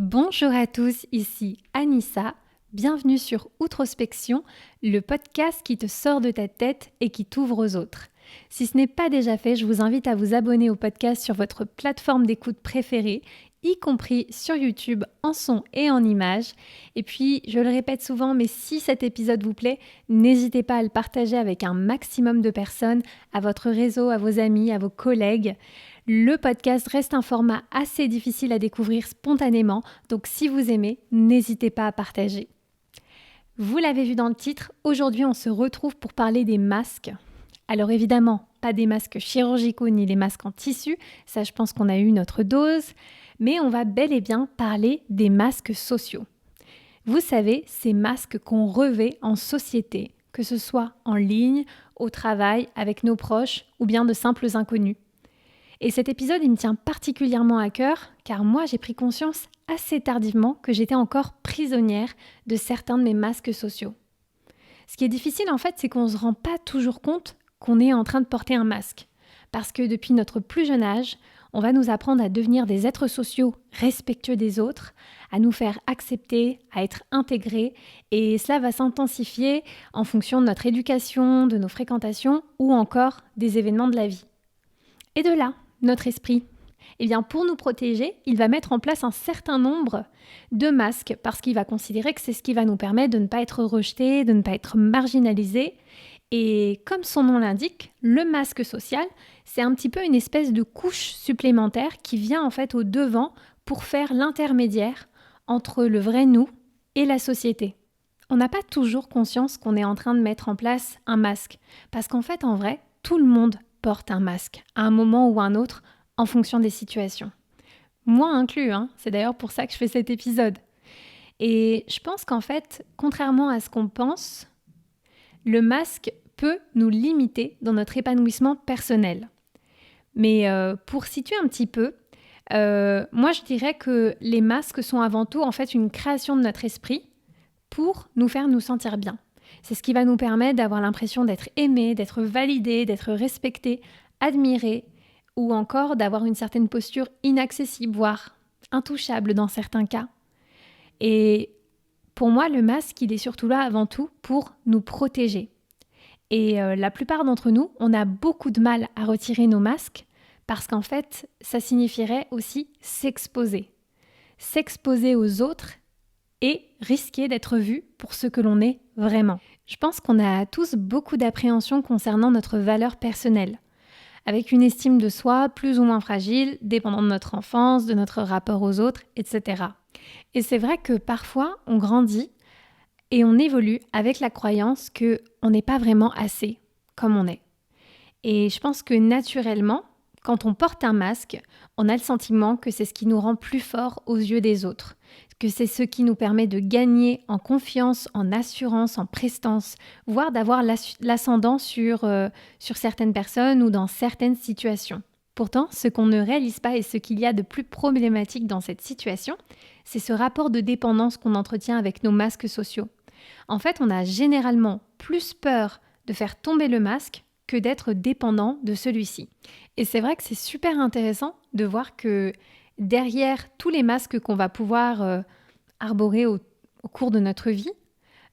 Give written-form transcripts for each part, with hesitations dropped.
Bonjour à tous, ici Anissa. Bienvenue sur Outrospection, le podcast qui te sort de ta tête et qui t'ouvre aux autres. Si ce n'est pas déjà fait, je vous invite à vous abonner au podcast sur votre plateforme d'écoute préférée, y compris sur YouTube en son et en images. Et puis, je le répète souvent, mais si cet épisode vous plaît, n'hésitez pas à le partager avec un maximum de personnes, à votre réseau, à vos amis, à vos collègues. Le podcast reste un format assez difficile à découvrir spontanément, donc si vous aimez, n'hésitez pas à partager. Vous l'avez vu dans le titre, aujourd'hui on se retrouve pour parler des masques. Alors évidemment, pas des masques chirurgicaux ni les masques en tissu, ça je pense qu'on a eu notre dose, mais on va bel et bien parler des masques sociaux. Vous savez, ces masques qu'on revêt en société, que ce soit en ligne, au travail, avec nos proches ou bien de simples inconnus. Et cet épisode, il me tient particulièrement à cœur, car moi, j'ai pris conscience assez tardivement que j'étais encore prisonnière de certains de mes masques sociaux. Ce qui est difficile, en fait, c'est qu'on ne se rend pas toujours compte qu'on est en train de porter un masque. Parce que depuis notre plus jeune âge, on va nous apprendre à devenir des êtres sociaux respectueux des autres, à nous faire accepter, à être intégrés, et cela va s'intensifier en fonction de notre éducation, de nos fréquentations ou encore des événements de la vie. Et de là, notre esprit, eh bien pour nous protéger, il va mettre en place un certain nombre de masques parce qu'il va considérer que c'est ce qui va nous permettre de ne pas être rejetés, de ne pas être marginalisés. Et comme son nom l'indique, le masque social, c'est un petit peu une espèce de couche supplémentaire qui vient en fait au devant pour faire l'intermédiaire entre le vrai nous et la société. On n'a pas toujours conscience qu'on est en train de mettre en place un masque parce qu'en fait, en vrai, tout le monde porte un masque à un moment ou un autre en fonction des situations. Moi inclus, c'est d'ailleurs pour ça que je fais cet épisode. Et je pense qu'en fait, contrairement à ce qu'on pense, le masque peut nous limiter dans notre épanouissement personnel. Mais pour situer un petit peu, moi je dirais que les masques sont avant tout en fait une création de notre esprit pour nous faire nous sentir bien. C'est ce qui va nous permettre d'avoir l'impression d'être aimé, d'être validé, d'être respecté, admiré, ou encore d'avoir une certaine posture inaccessible, voire intouchable dans certains cas. Et pour moi, le masque, il est surtout là avant tout pour nous protéger. Et la plupart d'entre nous, on a beaucoup de mal à retirer nos masques parce qu'en fait, ça signifierait aussi s'exposer. S'exposer aux autres et risquer d'être vu pour ce que l'on est vraiment. Je pense qu'on a tous beaucoup d'appréhension concernant notre valeur personnelle, avec une estime de soi plus ou moins fragile, dépendant de notre enfance, de notre rapport aux autres, etc. Et c'est vrai que parfois, on grandit et on évolue avec la croyance qu'on n'est pas vraiment assez comme on est. Et je pense que naturellement, quand on porte un masque, on a le sentiment que c'est ce qui nous rend plus forts aux yeux des autres, que c'est ce qui nous permet de gagner en confiance, en assurance, en prestance, voire d'avoir l'ascendant sur certaines personnes ou dans certaines situations. Pourtant, ce qu'on ne réalise pas et ce qu'il y a de plus problématique dans cette situation, c'est ce rapport de dépendance qu'on entretient avec nos masques sociaux. En fait, on a généralement plus peur de faire tomber le masque que d'être dépendant de celui-ci. Et c'est vrai que c'est super intéressant de voir que derrière tous les masques qu'on va pouvoir arborer au cours de notre vie,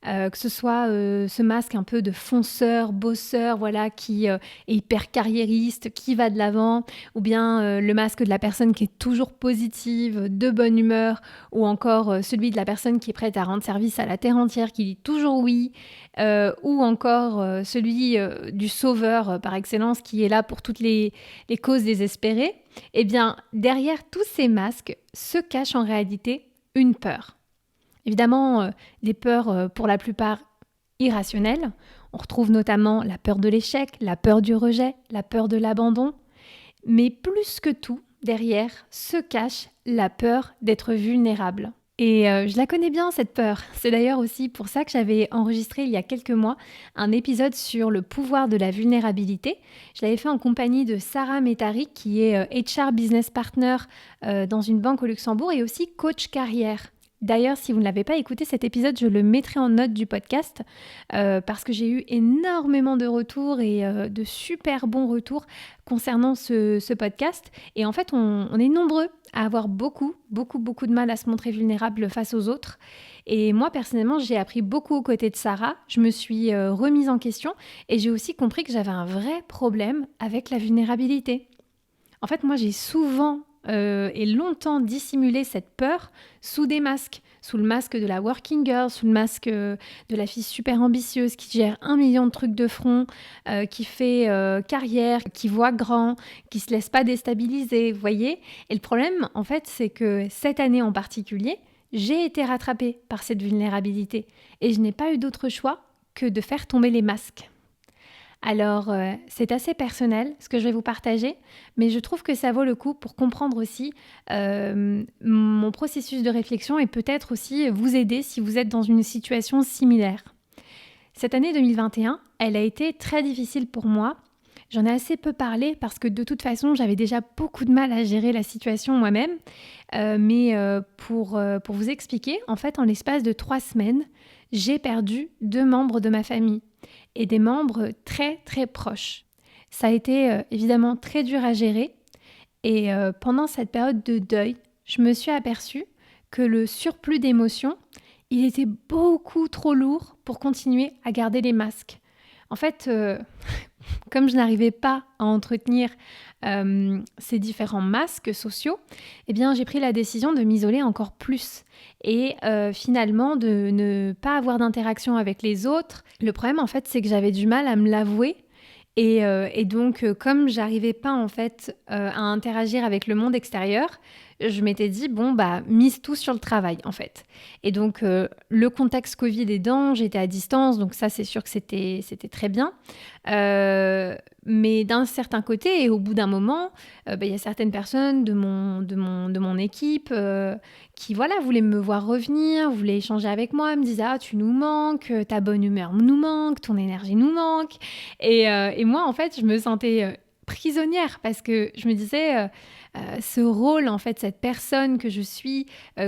que ce soit ce masque un peu de fonceur, bosseur, voilà, qui est hyper carriériste, qui va de l'avant, ou bien le masque de la personne qui est toujours positive, de bonne humeur, ou encore celui de la personne qui est prête à rendre service à la terre entière, qui dit toujours oui, ou encore celui du sauveur par excellence, qui est là pour toutes les causes désespérées. Eh bien, derrière tous ces masques se cache en réalité une peur. Évidemment, des peurs pour la plupart irrationnelles. On retrouve notamment la peur de l'échec, la peur du rejet, la peur de l'abandon. Mais plus que tout, derrière se cache la peur d'être vulnérable. Et je la connais bien, cette peur. C'est d'ailleurs aussi pour ça que j'avais enregistré il y a quelques mois un épisode sur le pouvoir de la vulnérabilité. Je l'avais fait en compagnie de Sarah Métari, qui est HR Business Partner dans une banque au Luxembourg et aussi coach carrière. D'ailleurs, si vous ne l'avez pas écouté, cet épisode, je le mettrai en note du podcast parce que j'ai eu énormément de retours et de super bons retours concernant ce podcast. Et en fait, on est nombreux à avoir beaucoup de mal à se montrer vulnérable face aux autres. Et moi, personnellement, j'ai appris beaucoup aux côtés de Sarah. Je me suis remise en question et j'ai aussi compris que j'avais un vrai problème avec la vulnérabilité. En fait, moi, j'ai souvent et longtemps dissimulé cette peur sous des masques, sous le masque de la working girl, sous le masque de la fille super ambitieuse qui gère 1 million de trucs de front, qui fait carrière, qui voit grand, qui se laisse pas déstabiliser, vous voyez. Et le problème, en fait, c'est que cette année en particulier, j'ai été rattrapée par cette vulnérabilité et je n'ai pas eu d'autre choix que de faire tomber les masques. Alors, c'est assez personnel ce que je vais vous partager, mais je trouve que ça vaut le coup pour comprendre aussi mon processus de réflexion et peut-être aussi vous aider si vous êtes dans une situation similaire. Cette année 2021, elle a été très difficile pour moi. J'en ai assez peu parlé parce que de toute façon, j'avais déjà beaucoup de mal à gérer la situation moi-même. Mais pour vous expliquer, en fait, en l'espace de 3 semaines, j'ai perdu 2 membres de ma famille et des membres très très proches. Ça a été évidemment très dur à gérer et pendant cette période de deuil, je me suis aperçue que le surplus d'émotions, il était beaucoup trop lourd pour continuer à garder les masques. En fait, comme je n'arrivais pas à entretenir ces différents masques sociaux, eh bien, j'ai pris la décision de m'isoler encore plus et finalement de ne pas avoir d'interaction avec les autres. Le problème, en fait, c'est que j'avais du mal à me l'avouer. Et donc, comme j'arrivais pas en fait à interagir avec le monde extérieur, je m'étais dit bon bah mise tout sur le travail en fait. Et donc le contexte Covid aidant, j'étais à distance, donc ça c'est sûr que c'était très bien. Mais d'un certain côté et au bout d'un moment, y a certaines personnes de mon équipe qui voilà voulaient me voir revenir, voulaient échanger avec moi, me disaient ah tu nous manques, ta bonne humeur nous manque, ton énergie nous manque. Et moi en fait je me sentais prisonnière parce que je me disais ce rôle en fait cette personne que je suis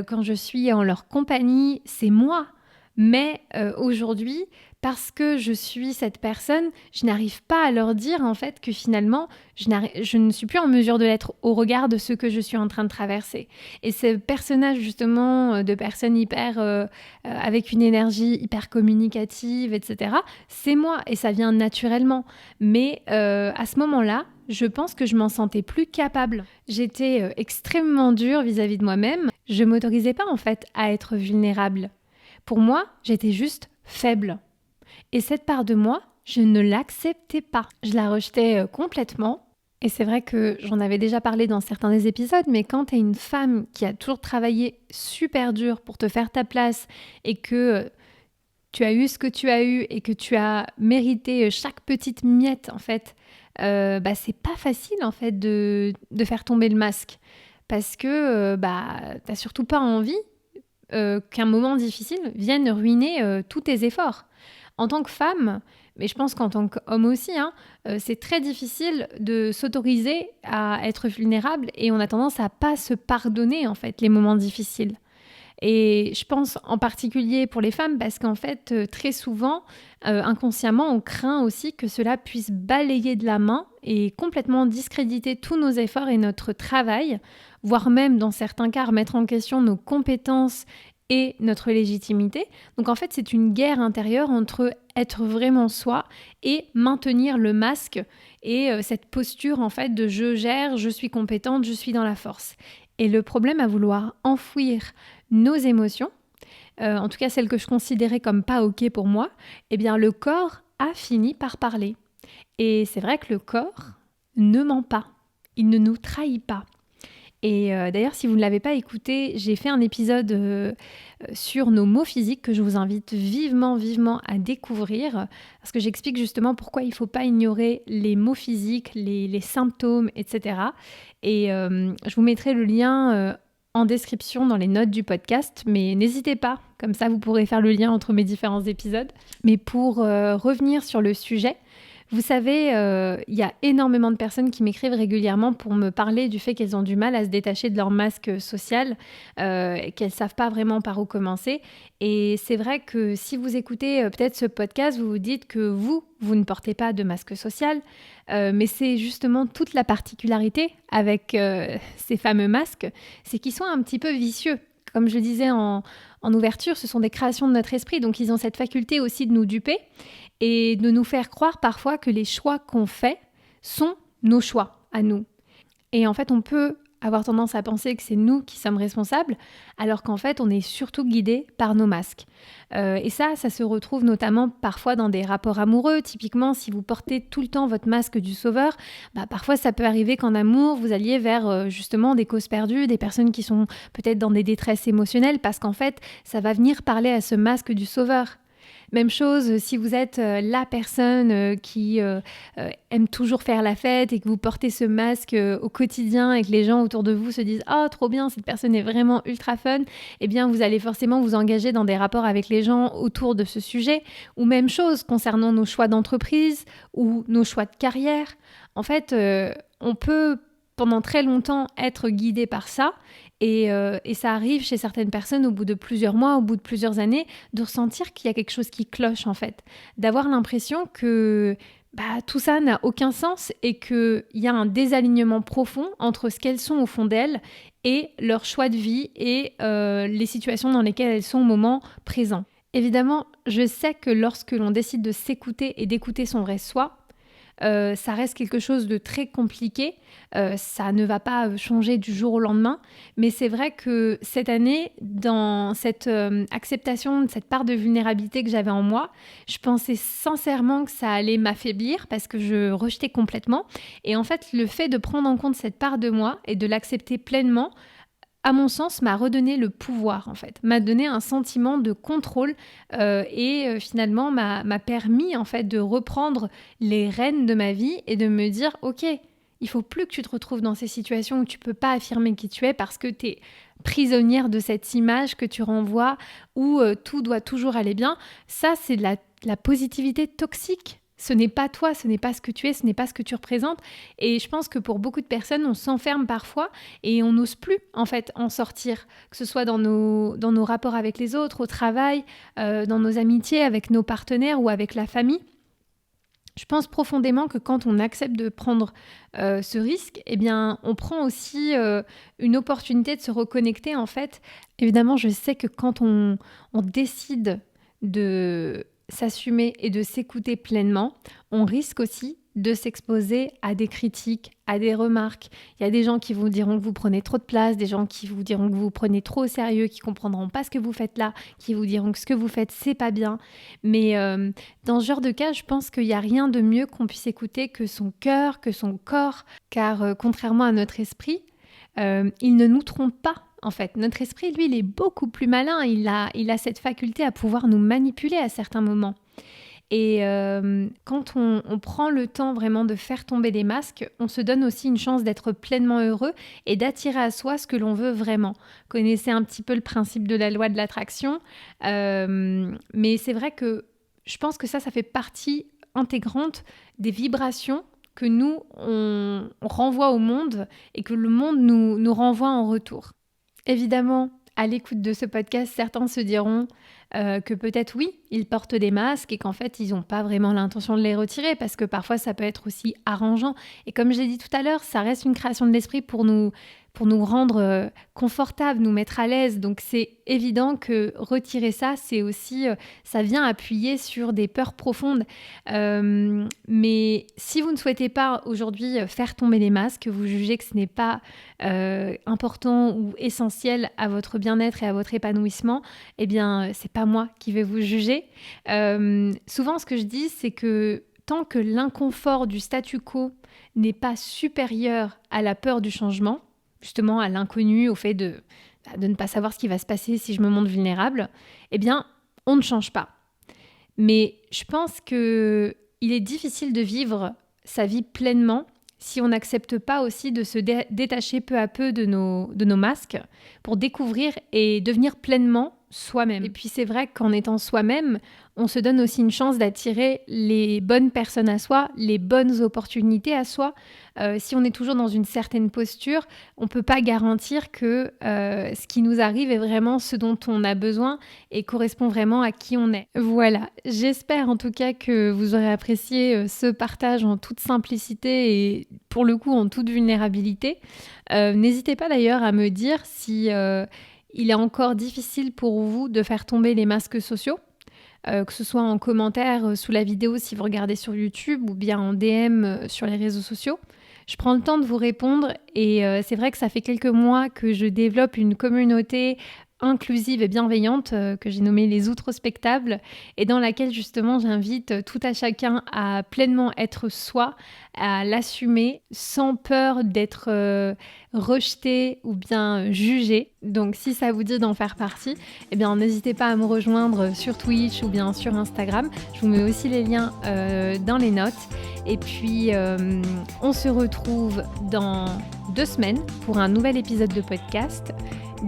quand je suis en leur compagnie c'est moi. Mais aujourd'hui, parce que je suis cette personne, je n'arrive pas à leur dire en fait que finalement, je ne suis plus en mesure de l'être au regard de ce que je suis en train de traverser. Et ce personnage justement de personne hyper avec une énergie hyper communicative, etc., c'est moi et ça vient naturellement. Mais à ce moment-là, je pense que je m'en sentais plus capable. J'étais extrêmement dure vis-à-vis de moi-même. Je m'autorisais pas en fait à être vulnérable. Pour moi, j'étais juste faible. Et cette part de moi, je ne l'acceptais pas. Je la rejetais complètement. Et c'est vrai que j'en avais déjà parlé dans certains des épisodes, mais quand tu es une femme qui a toujours travaillé super dur pour te faire ta place et que tu as eu ce que tu as eu et que tu as mérité chaque petite miette, en fait, c'est pas facile, en fait, de faire tomber le masque. Parce que t'as surtout pas envie qu'un moment difficile vienne ruiner tous tes efforts. En tant que femme, mais je pense qu'en tant qu'homme aussi, c'est très difficile de s'autoriser à être vulnérable et on a tendance à pas se pardonner en fait les moments difficiles. Et je pense en particulier pour les femmes parce qu'en fait, très souvent, inconsciemment, on craint aussi que cela puisse balayer de la main et complètement discréditer tous nos efforts et notre travail, voire même dans certains cas remettre en question nos compétences et notre légitimité. Donc en fait, c'est une guerre intérieure entre être vraiment soi et maintenir le masque et cette posture en fait de je gère, je suis compétente, je suis dans la force. Et le problème à vouloir enfouir nos émotions, en tout cas celles que je considérais comme pas ok pour moi, eh bien le corps a fini par parler. Et c'est vrai que le corps ne ment pas, il ne nous trahit pas. Et d'ailleurs, si vous ne l'avez pas écouté, j'ai fait un épisode sur nos mots physiques que je vous invite vivement à découvrir parce que j'explique justement pourquoi il ne faut pas ignorer les mots physiques, les symptômes, etc. Et je vous mettrai le lien en description dans les notes du podcast, mais n'hésitez pas, comme ça vous pourrez faire le lien entre mes différents épisodes. Mais pour revenir sur le sujet, Vous savez, il y a énormément de personnes qui m'écrivent régulièrement pour me parler du fait qu'elles ont du mal à se détacher de leur masque social, et qu'elles ne savent pas vraiment par où commencer. Et c'est vrai que si vous écoutez peut-être ce podcast, vous vous dites que vous ne portez pas de masque social, mais c'est justement toute la particularité avec ces fameux masques, c'est qu'ils sont un petit peu vicieux. Comme je le disais en ouverture, ce sont des créations de notre esprit, donc ils ont cette faculté aussi de nous duper et de nous faire croire parfois que les choix qu'on fait sont nos choix à nous. Et en fait, on peut avoir tendance à penser que c'est nous qui sommes responsables, alors qu'en fait, on est surtout guidé par nos masques. Et ça se retrouve notamment parfois dans des rapports amoureux. Typiquement, si vous portez tout le temps votre masque du sauveur, parfois ça peut arriver qu'en amour, vous alliez vers justement des causes perdues, des personnes qui sont peut-être dans des détresses émotionnelles, parce qu'en fait, ça va venir parler à ce masque du sauveur. Même chose si vous êtes la personne qui aime toujours faire la fête et que vous portez ce masque au quotidien et que les gens autour de vous se disent « Oh, trop bien, cette personne est vraiment ultra fun », eh bien, vous allez forcément vous engager dans des rapports avec les gens autour de ce sujet. Ou même chose concernant nos choix d'entreprise ou nos choix de carrière. En fait, on peut pendant très longtemps être guidé par ça. Et ça arrive chez certaines personnes au bout de plusieurs mois, au bout de plusieurs années, de ressentir qu'il y a quelque chose qui cloche en fait. D'avoir l'impression que tout ça n'a aucun sens et qu'il y a un désalignement profond entre ce qu'elles sont au fond d'elles et leur choix de vie et les situations dans lesquelles elles sont au moment présent. Évidemment, je sais que lorsque l'on décide de s'écouter et d'écouter son vrai soi, ça reste quelque chose de très compliqué, ça ne va pas changer du jour au lendemain, mais c'est vrai que cette année, dans cette acceptation de cette part de vulnérabilité que j'avais en moi, je pensais sincèrement que ça allait m'affaiblir parce que je rejetais complètement, et en fait le fait de prendre en compte cette part de moi et de l'accepter pleinement, à mon sens, m'a redonné le pouvoir, en fait, m'a donné un sentiment de contrôle et finalement m'a permis, en fait, de reprendre les rênes de ma vie et de me dire, ok, il faut plus que tu te retrouves dans ces situations où tu peux pas affirmer qui tu es parce que tu es prisonnière de cette image que tu renvoies où tout doit toujours aller bien. Ça, c'est de la positivité toxique. Ce n'est pas toi, ce n'est pas ce que tu es, ce n'est pas ce que tu représentes. Et je pense que pour beaucoup de personnes, on s'enferme parfois et on n'ose plus en fait en sortir, que ce soit dans nos rapports avec les autres, au travail, dans nos amitiés, avec nos partenaires ou avec la famille. Je pense profondément que quand on accepte de prendre ce risque, eh bien, on prend aussi une opportunité de se reconnecter en fait. Évidemment, je sais que quand on décide de s'assumer et de s'écouter pleinement, on risque aussi de s'exposer à des critiques, à des remarques. Il y a des gens qui vous diront que vous prenez trop de place, des gens qui vous diront que vous vous prenez trop au sérieux, qui comprendront pas ce que vous faites là, qui vous diront que ce que vous faites, c'est pas bien. Mais dans ce genre de cas, je pense qu'il n'y a rien de mieux qu'on puisse écouter que son cœur, que son corps, car contrairement à notre esprit, il ne nous trompe pas. En fait, notre esprit, lui, il est beaucoup plus malin. Il a cette faculté à pouvoir nous manipuler à certains moments. Et quand on prend le temps vraiment de faire tomber des masques, on se donne aussi une chance d'être pleinement heureux et d'attirer à soi ce que l'on veut vraiment. Vous connaissez un petit peu le principe de la loi de l'attraction, mais c'est vrai que je pense que ça fait partie intégrante des vibrations que nous, on renvoie au monde et que le monde nous renvoie en retour. Évidemment, à l'écoute de ce podcast, certains se diront que peut-être oui, ils portent des masques et qu'en fait, ils n'ont pas vraiment l'intention de les retirer parce que parfois, ça peut être aussi arrangeant. Et comme je l'ai dit tout à l'heure, ça reste une création de l'esprit pour nous rendre confortables, nous mettre à l'aise. Donc, c'est évident que retirer ça, c'est aussi, ça vient appuyer sur des peurs profondes. Mais si vous ne souhaitez pas aujourd'hui faire tomber les masques, vous jugez que ce n'est pas important ou essentiel à votre bien-être et à votre épanouissement, eh bien, c'est pas moi qui vais vous juger. Souvent, ce que je dis, c'est que tant que l'inconfort du statu quo n'est pas supérieur à la peur du changement, justement à l'inconnu, au fait de ne pas savoir ce qui va se passer si je me montre vulnérable, eh bien, on ne change pas. Mais je pense qu'il est difficile de vivre sa vie pleinement si on n'accepte pas aussi de se détacher peu à peu de nos masques pour découvrir et devenir pleinement soi-même. Et puis c'est vrai qu'en étant soi-même, on se donne aussi une chance d'attirer les bonnes personnes à soi, les bonnes opportunités à soi. Si on est toujours dans une certaine posture, on ne peut pas garantir que ce qui nous arrive est vraiment ce dont on a besoin et correspond vraiment à qui on est. Voilà, j'espère en tout cas que vous aurez apprécié ce partage en toute simplicité et pour le coup en toute vulnérabilité. N'hésitez pas d'ailleurs à me dire si il est encore difficile pour vous de faire tomber les masques sociaux. Que ce soit en commentaire sous la vidéo si vous regardez sur YouTube ou bien en DM sur les réseaux sociaux. Je prends le temps de vous répondre et c'est vrai que ça fait quelques mois que je développe une communauté inclusive et bienveillante que j'ai nommée les Outrospectables et dans laquelle justement j'invite tout à chacun à pleinement être soi, à l'assumer sans peur d'être rejeté ou bien jugé. Donc si ça vous dit d'en faire partie, eh bien n'hésitez pas à me rejoindre sur Twitch ou bien sur Instagram. Je vous mets aussi les liens dans les notes. Et puis on se retrouve dans 2 semaines pour un nouvel épisode de podcast.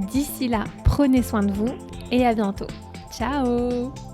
D'ici là, prenez soin de vous et à bientôt. Ciao!